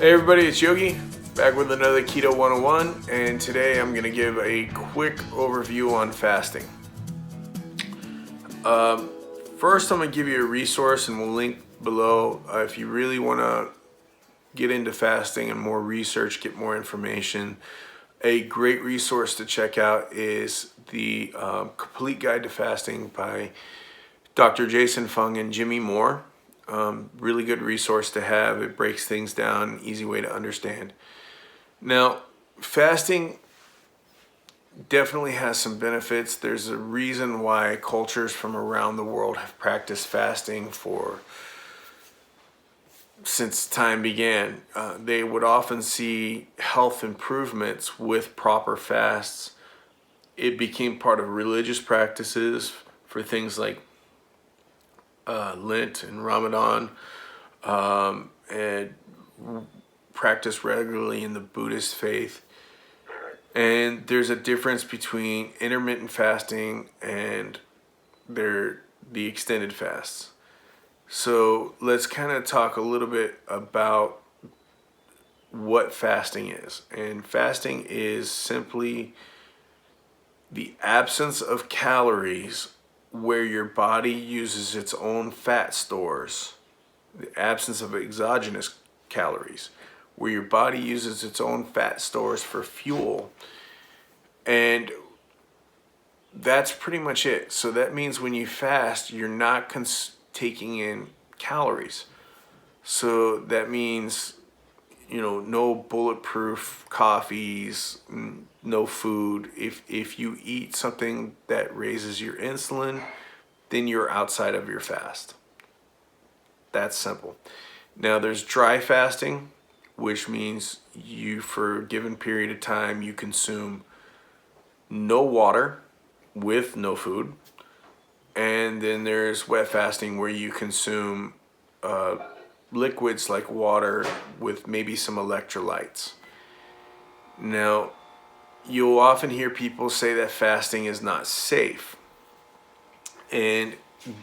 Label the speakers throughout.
Speaker 1: Hey everybody, it's Yogi, back with another Keto 101, and today I'm going to give a quick overview on fasting. First, I'm going to give you a resource, and we'll link below if you really want to get into fasting and more research, get more information. A great resource to check out is the Complete Guide to Fasting by Dr. Jason Fung and Jimmy Moore. Really good resource to have. It breaks things down, easy way to understand. Now, fasting definitely has some benefits. There's a reason why cultures from around the world have practiced fasting since time began. They would often see health improvements with proper fasts. It became part of religious practices for things like Lent and Ramadan, and practiced regularly in the Buddhist faith. And there's a difference between intermittent fasting and the extended fasts. So let's kind of talk a little bit about what fasting is. And fasting is simply the absence of calories where your body uses its own fat stores, the absence of exogenous calories, where your body uses its own fat stores for fuel. And that's pretty much it. So that means when you fast, you're not taking in calories. So that means, no bulletproof coffees, no food. If you eat something that raises your insulin, then you're outside of your fast. That's simple. Now there's dry fasting, which means for a given period of time, you consume no water with no food. And then there's wet fasting, where you consume liquids like water with maybe some electrolytes. Now, you'll often hear people say that fasting is not safe, and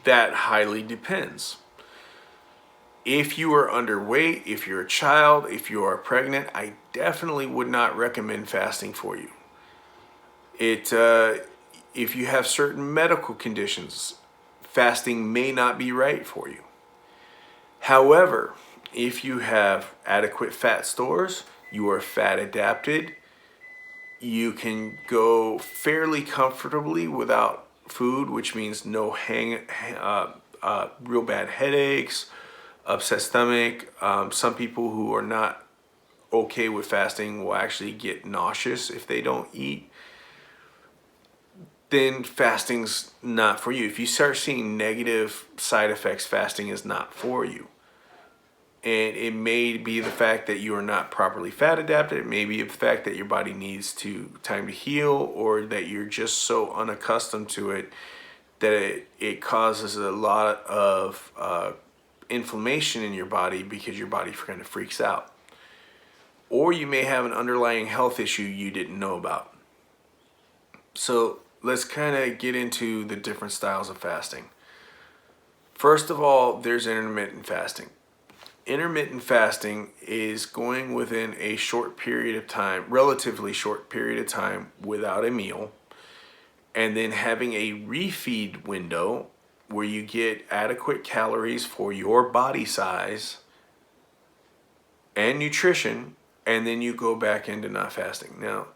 Speaker 1: that highly depends. If you are underweight, if you're a child, if you are pregnant, I definitely would not recommend fasting for you. If you have certain medical conditions, fasting may not be right for you. However, if you have adequate fat stores, you are fat adapted, you can go fairly comfortably without food, which means no real bad headaches, upset stomach. Some people who are not okay with fasting will actually get nauseous if they don't eat. Then fasting's not for you. If you start seeing negative side effects, fasting is not for you. And it may be the fact that you are not properly fat adapted. It may be the fact that your body needs time to heal, or that you're just so unaccustomed to it that it causes a lot of inflammation in your body because your body kind of freaks out. Or you may have an underlying health issue you didn't know about. So let's kind of get into the different styles of fasting. First of all, there's intermittent fasting. Intermittent fasting is going within a short period of time, relatively short period of time, without a meal, and then having a refeed window where you get adequate calories for your body size and nutrition, and then you go back into not fasting. Now,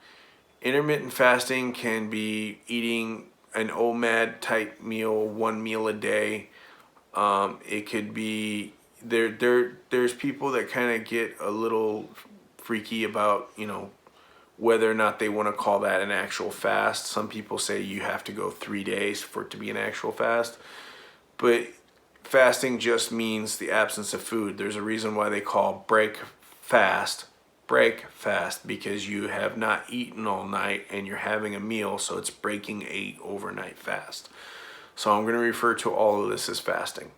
Speaker 1: intermittent fasting can be eating an OMAD type meal, one meal a day. It could be there's people that kind of get a little freaky about whether or not they want to call that an actual fast. Some people say you have to go 3 days for it to be an actual fast, but fasting just means the absence of food. There's a reason why they call break fast, because you have not eaten all night and you're having a meal, so it's breaking a overnight fast. So I'm going to refer to all of this as fasting.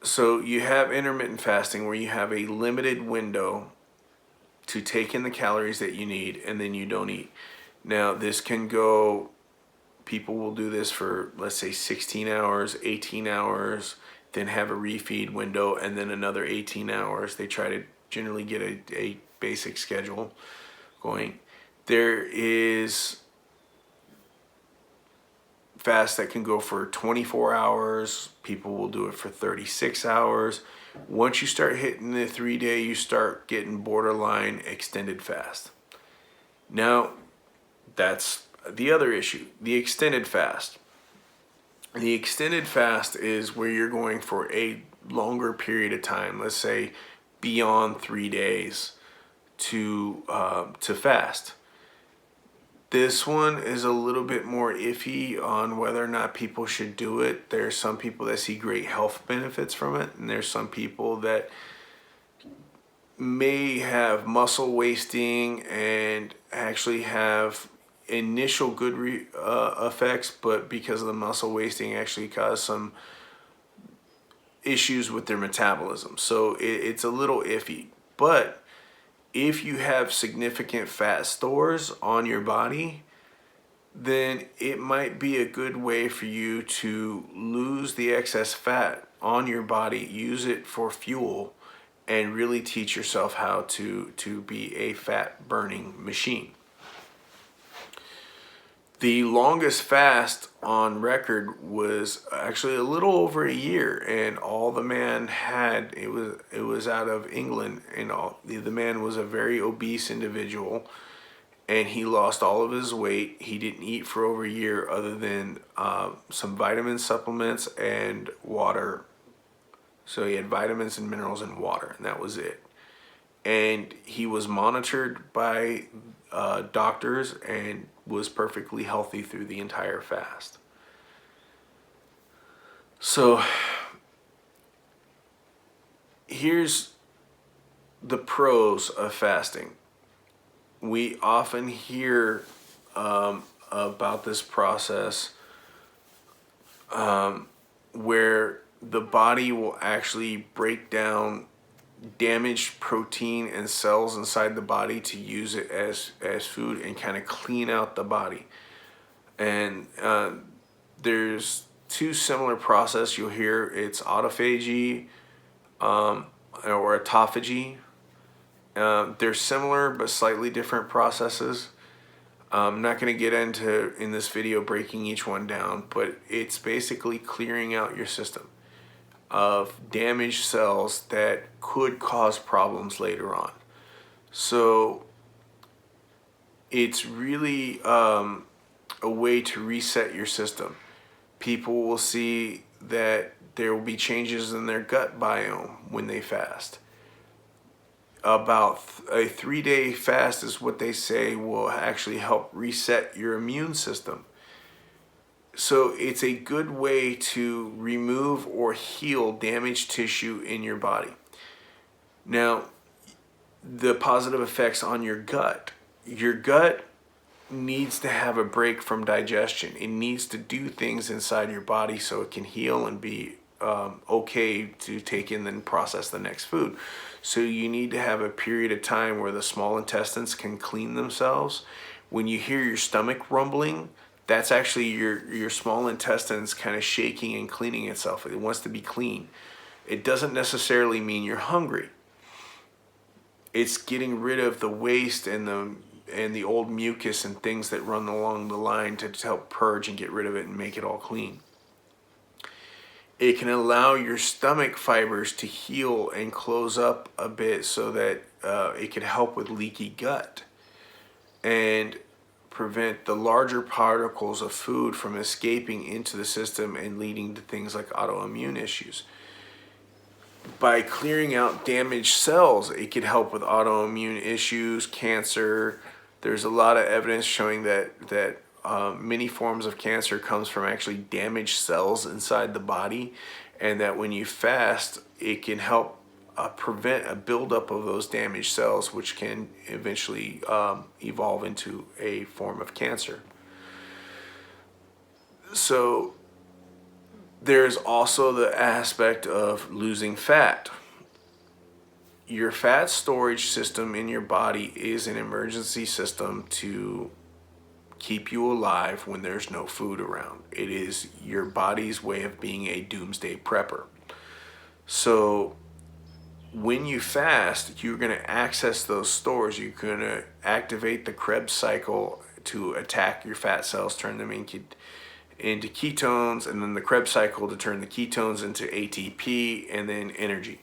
Speaker 1: So you have intermittent fasting, where you have a limited window to take in the calories that you need, and then you don't eat. Now this can go, people will do this for, let's say, 16 hours, 18 hours, then have a refeed window, and then another 18 hours. They try to generally get a basic schedule going. There is fast that can go for 24 hours. People will do it for 36 hours. Once you start hitting the 3-day, you start getting borderline extended fast. Now, that's the other issue, the extended fast. The extended fast is where you're going for a longer period of time, let's say beyond 3 days to fast. This one is a little bit more iffy on whether or not people should do it. There's some people that see great health benefits from it, and there's some people that may have muscle wasting and actually have initial good effects, but because of the muscle wasting actually cause some issues with their metabolism. So it's a little iffy. But if you have significant fat stores on your body, then it might be a good way for you to lose the excess fat on your body, use it for fuel, and really teach yourself how to be a fat burning machine. The longest fast on record was actually a little over a year, and all the man had, it was out of England, and the man was a very obese individual, and he lost all of his weight. He didn't eat for over a year other than some vitamin supplements and water. So he had vitamins and minerals and water, and that was it. And he was monitored by doctors and was perfectly healthy through the entire fast. So here's the pros of fasting. We often hear about this process where the body will actually break down damaged protein and cells inside the body to use it as food and kind of clean out the body. And there's two similar processes you'll hear. It's autophagy or autophagy. They're similar but slightly different processes. I'm not going to get into in this video breaking each one down, but it's basically clearing out your system of damaged cells that could cause problems later on. So it's really a way to reset your system. People will see that there will be changes in their gut biome when they fast. About a 3-day fast is what they say will actually help reset your immune system. So it's a good way to remove or heal damaged tissue in your body. Now, the positive effects on your gut. Your gut needs to have a break from digestion. It needs to do things inside your body so it can heal and be okay to take in and process the next food. So you need to have a period of time where the small intestines can clean themselves. When you hear your stomach rumbling, that's actually your small intestines kind of shaking and cleaning itself. It wants to be clean. It doesn't necessarily mean you're hungry. It's getting rid of the waste and the old mucus and things that run along the line to help purge and get rid of it and make it all clean. It can allow your stomach fibers to heal and close up a bit so that it can help with leaky gut and prevent the larger particles of food from escaping into the system and leading to things like autoimmune issues. By clearing out damaged cells, it can help with autoimmune issues, cancer. There's a lot of evidence showing that many forms of cancer comes from actually damaged cells inside the body, and that when you fast, it can help prevent a buildup of those damaged cells, which can eventually evolve into a form of cancer. So there's also the aspect of losing fat. Your fat storage system in your body is an emergency system to keep you alive when there's no food around. It is your body's way of being a doomsday prepper. So when you fast, you're going to access those stores. You're going to activate the Krebs cycle to attack your fat cells, turn them into ketones, and then the Krebs cycle to turn the ketones into ATP and then energy.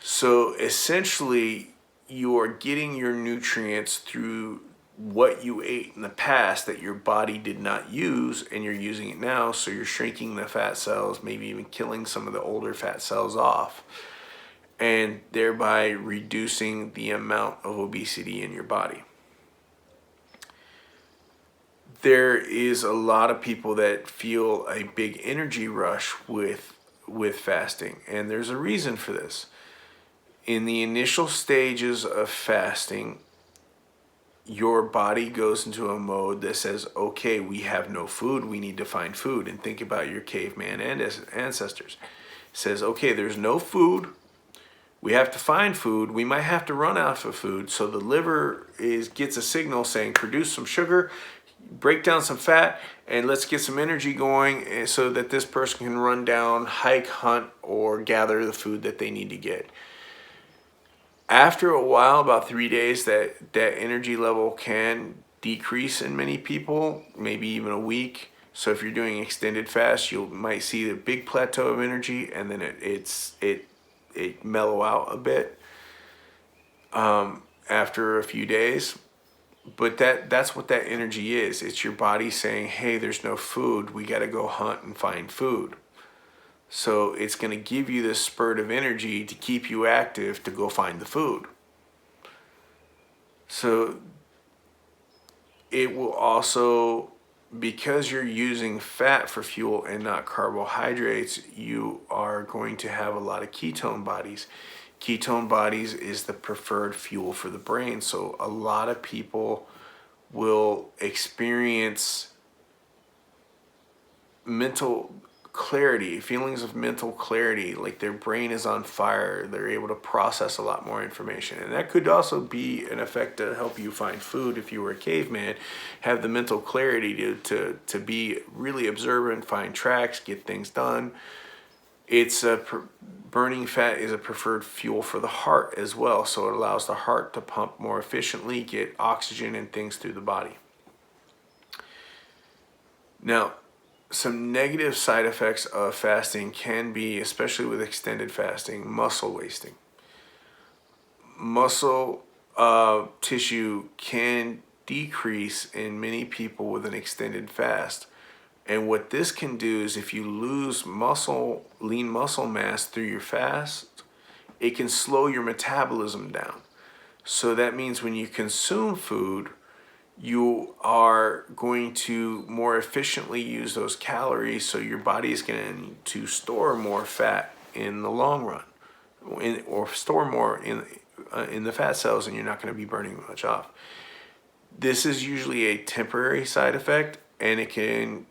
Speaker 1: So essentially, you are getting your nutrients through what you ate in the past that your body did not use, and you're using it now. So you're shrinking the fat cells, maybe even killing some of the older fat cells off, and thereby reducing the amount of obesity in your body. There is a lot of people that feel a big energy rush with fasting, and there's a reason for this. In the initial stages of fasting, your body goes into a mode that says, okay, we have no food, we need to find food. And think about your caveman ancestors. It says, okay, there's no food, we have to find food, we might have to run out of food. So the liver gets a signal saying, produce some sugar, break down some fat, and let's get some energy going so that this person can run down, hike, hunt, or gather the food that they need to get. After a while, about 3 days, that energy level can decrease in many people, maybe even a week. So if you're doing extended fast, you might see a big plateau of energy, and then it mellow out a bit after a few days. But that's what that energy is. It's your body saying, hey, there's no food, we got to go hunt and find food. So it's going to give you this spurt of energy to keep you active to go find the food. So it will also, because you're using fat for fuel and not carbohydrates, you are going to have a lot of ketone bodies. Ketone bodies is the preferred fuel for the brain. So a lot of people will experience mental clarity, feelings of mental clarity, like their brain is on fire, they're able to process a lot more information. And that could also be an effect to help you find food if you were a caveman, have the mental clarity to be really observant, find tracks, get things done. Burning fat is a preferred fuel for the heart as well, so it allows the heart to pump more efficiently, get oxygen and things through the body. Now, some negative side effects of fasting can be, especially with extended fasting, muscle wasting. Muscle tissue can decrease in many people with an extended fast. And what this can do is, if you lose lean muscle mass through your fast, it can slow your metabolism down. So that means when you consume food, you are going to more efficiently use those calories, so your body is going to store more fat in the long run, or store more in the fat cells, and you're not going to be burning much off. This is usually a temporary side effect, and it can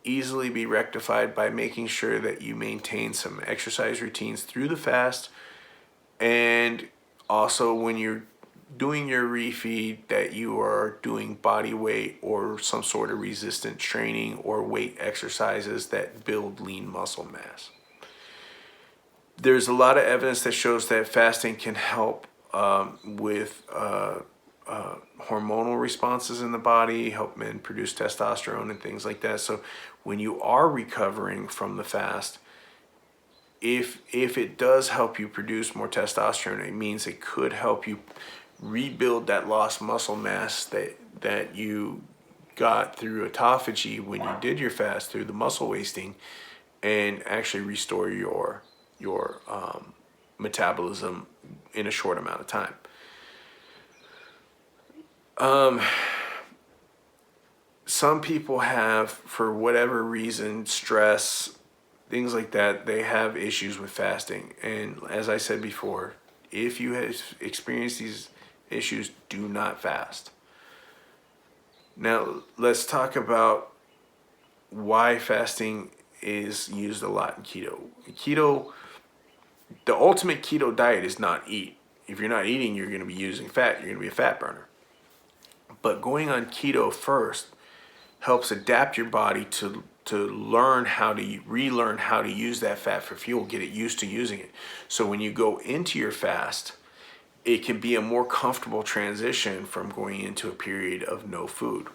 Speaker 1: easily be rectified by making sure that you maintain some exercise routines through the fast, and also when you're doing your refeed, that you are doing body weight or some sort of resistance training or weight exercises that build lean muscle mass. There's a lot of evidence that shows that fasting can help with hormonal responses in the body, help men produce testosterone and things like that. So when you are recovering from the fast, if it does help you produce more testosterone, it means it could help you rebuild that lost muscle mass that you got through autophagy when you did your fast, through the muscle wasting, and actually restore your metabolism in a short amount of time. Some people have, for whatever reason, stress, things like that, they have issues with fasting. And as I said before, if you have experienced these issues, do not fast. Now, let's talk about why fasting is used a lot in keto. The ultimate keto diet is not eat. If you're not eating, you're going to be using fat. You're going to be a fat burner. But going on keto first helps adapt your body to learn how to relearn how to use that fat for fuel, get it used to using it. So when you go into your fast, it can be a more comfortable transition from going into a period of no food.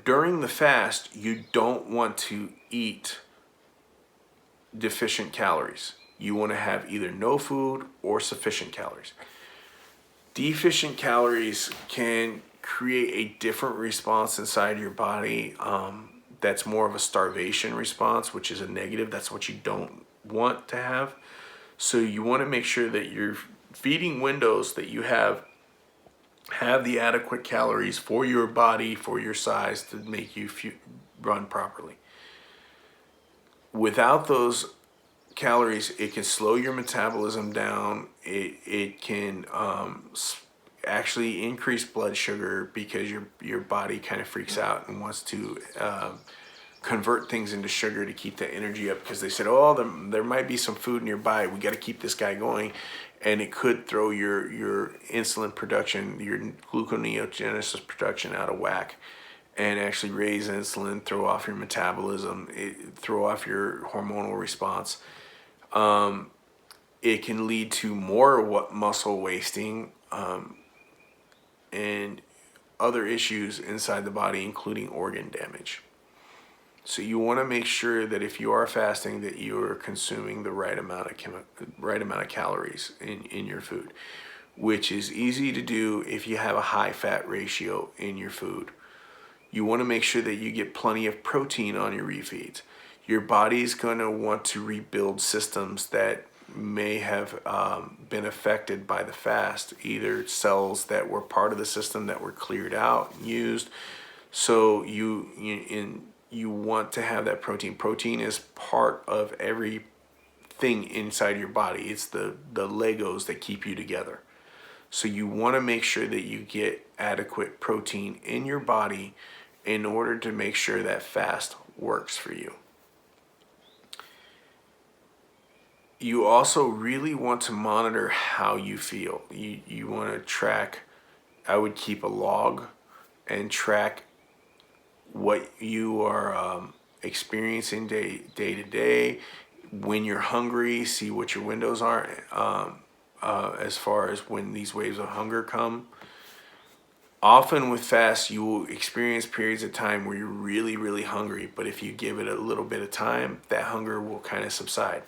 Speaker 1: During the fast, you don't want to eat deficient calories. You want to have either no food or sufficient calories. Deficient calories can create a different response inside your body. That's more of a starvation response, which is a negative. That's what you don't want to have. So you want to make sure that your feeding windows that you have the adequate calories for your body, for your size, to make you run properly. Without those calories, it can slow your metabolism down. It can actually increase blood sugar because your body kind of freaks out and wants to convert things into sugar to keep the energy up, because they said, oh, there might be some food nearby, we got to keep this guy going, and it could throw your insulin production, your gluconeogenesis production out of whack, and actually raise insulin, throw off your metabolism, throw off your hormonal response. It can lead to more muscle wasting and other issues inside the body, including organ damage. So you want to make sure that if you are fasting, that you are consuming the right amount of calories in your food, which is easy to do if you have a high fat ratio in your food. You want to make sure that you get plenty of protein on your refeeds. Your body's going to want to rebuild systems that may have been affected by the fast, either cells that were part of the system that were cleared out and used. So you want to have that protein. Protein is part of everything inside your body. It's the Legos that keep you together. So you want to make sure that you get adequate protein in your body in order to make sure that fast works for you. You also really want to monitor how you feel. You want to track. I would keep a log and track what you are experiencing day to day. When you're hungry, see what your windows are as far as when these waves of hunger come. Often with fasts, you will experience periods of time where you're really, really hungry, but if you give it a little bit of time, that hunger will kind of subside,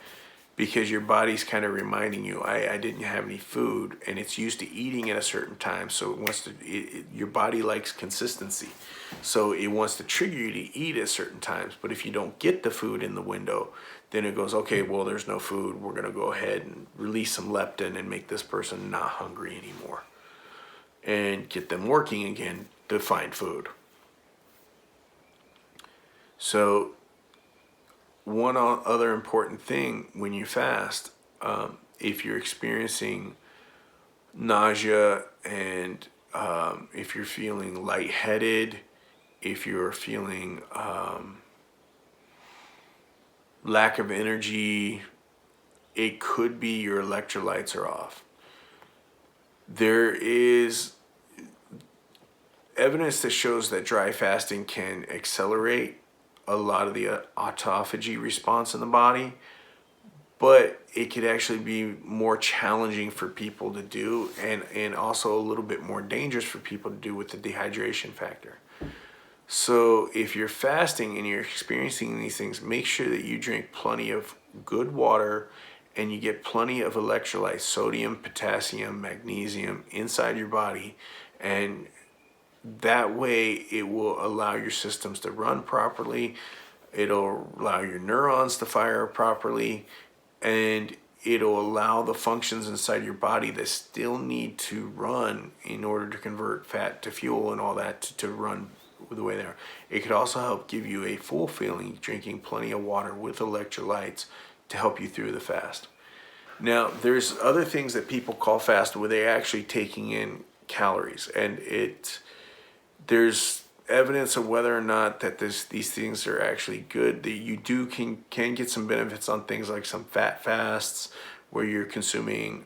Speaker 1: because your body's kind of reminding you, I didn't have any food, and it's used to eating at a certain time, so it wants to. Your body likes consistency, so it wants to trigger you to eat at certain times. But if you don't get the food in the window, then it goes, okay, well, there's no food. We're going to go ahead and release some leptin and make this person not hungry anymore, and get them working again to find food. So one other important thing when you fast, if you're experiencing nausea and if you're feeling lightheaded, if you're feeling lack of energy, it could be your electrolytes are off. There is evidence that shows that dry fasting can accelerate a lot of the autophagy response in the body, but it could actually be more challenging for people to do, and also a little bit more dangerous for people to do with the dehydration factor. So if you're fasting and you're experiencing these things, make sure that you drink plenty of good water and you get plenty of electrolytes, sodium, potassium, magnesium inside your body, and that way it will allow your systems to run properly, it'll allow your neurons to fire properly, and it'll allow the functions inside your body that still need to run in order to convert fat to fuel and all that to run the way they are. It could also help give you a full feeling, drinking plenty of water with electrolytes to help you through the fast. Now, there's other things that people call fast where they're actually taking in calories, and there's evidence of whether or not that these things are actually good. That you can get some benefits on things like some fat fasts, where you're consuming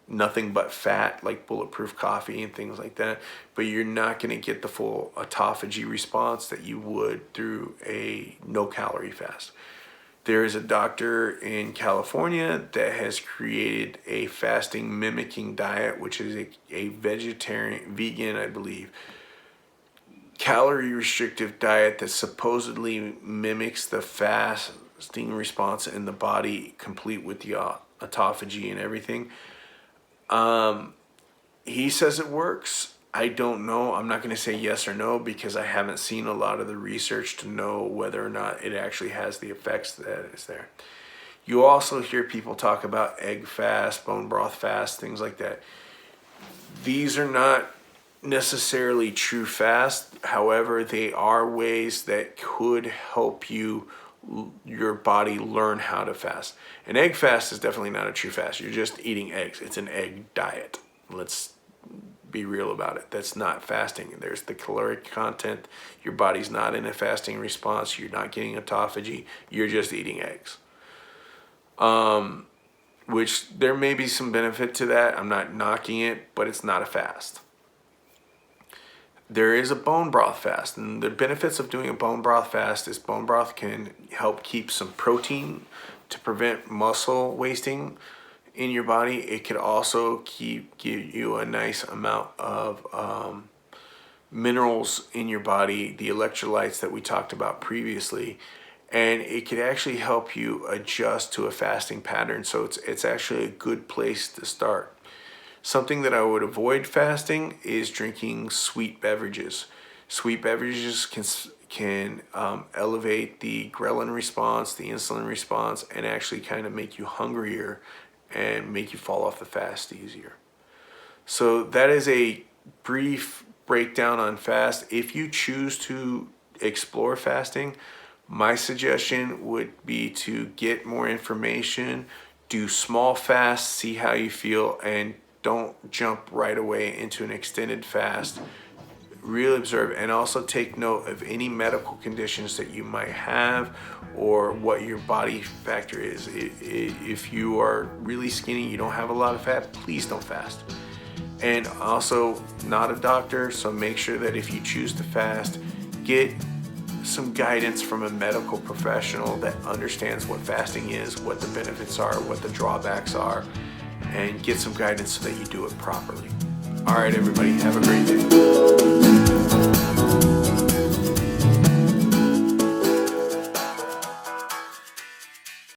Speaker 1: nothing but fat, like bulletproof coffee and things like that, but you're not going to get the full autophagy response that you would through a no-calorie fast. There is a doctor in California that has created a fasting mimicking diet, which is a vegetarian, vegan, I believe, calorie restrictive diet that supposedly mimics the fasting response in the body, complete with the autophagy and everything. He says it works. I don't know. I'm not going to say yes or no because I haven't seen a lot of the research to know whether or not it actually has the effects that is there. You also hear people talk about egg fast, bone broth fast, things like that. These are not necessarily true fast. However, they are ways that could help your body learn how to fast. An egg fast is definitely not a true fast. You're just eating eggs. It's an egg diet. Let's be real about it. That's not fasting. There's the caloric content. Your body's not in a fasting response. You're not getting autophagy. You're just eating eggs. Which there may be some benefit to that. I'm not knocking it, but it's not a fast. There is a bone broth fast, and the benefits of doing a bone broth fast is bone broth can help keep some protein to prevent muscle wasting in your body. It could also give you a nice amount of minerals in your body, the electrolytes that we talked about previously, and it could actually help you adjust to a fasting pattern. So it's actually a good place to start. Something that I would avoid fasting is drinking sweet beverages. Sweet beverages can elevate the ghrelin response, the insulin response, and actually kind of make you hungrier and make you fall off the fast easier. So that is a brief breakdown on fast. If you choose to explore fasting, my suggestion would be to get more information, do small fasts, see how you feel, and don't jump right away into an extended fast. Really observe and also take note of any medical conditions that you might have or what your body factor is. If you are really skinny, you don't have a lot of fat, please don't fast. And also, not a doctor, so make sure that if you choose to fast, get some guidance from a medical professional that understands what fasting is, what the benefits are, what the drawbacks are, and get some guidance so that you do it properly. All right, everybody, have a great day.